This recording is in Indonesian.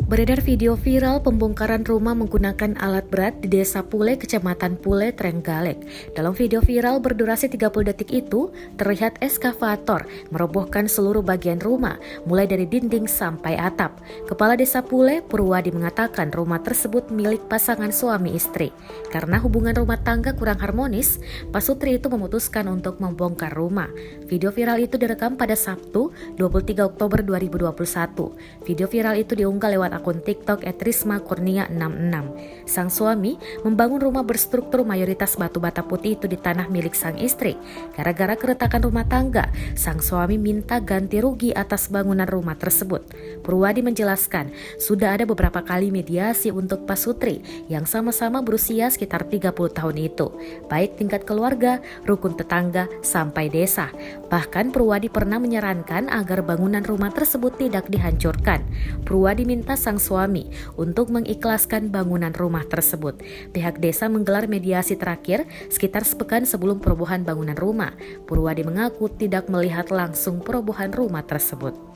Beredar video viral pembongkaran rumah menggunakan alat berat di Desa Pule, Kecamatan Pule, Trenggalek. Dalam video viral berdurasi 30 detik itu, terlihat eskavator merobohkan seluruh bagian rumah, mulai dari dinding sampai atap. Kepala Desa Pule, Purwadi, mengatakan rumah tersebut milik pasangan suami istri. Karena hubungan rumah tangga kurang harmonis, Pak Sutri itu memutuskan untuk membongkar rumah. Video viral itu direkam pada Sabtu, 23 Oktober 2021. Video viral itu diunggah lewat akun TikTok @rismakurnia66. Sang suami membangun rumah berstruktur mayoritas batu bata putih itu di tanah milik sang istri. Gara-gara keretakan rumah tangga, sang suami minta ganti rugi atas bangunan rumah tersebut. Purwadi menjelaskan, sudah ada beberapa kali mediasi untuk Pak Sutri yang sama-sama berusia sekitar 30 tahun itu, baik tingkat keluarga, rukun tetangga, sampai desa. Bahkan Purwadi pernah menyarankan agar bangunan rumah tersebut tidak dihancurkan. Purwadi minta sang suami untuk mengikhlaskan bangunan rumah tersebut. Pihak desa menggelar mediasi terakhir sekitar sepekan sebelum perobohan bangunan rumah. Purwadi mengaku tidak melihat langsung perobohan rumah tersebut.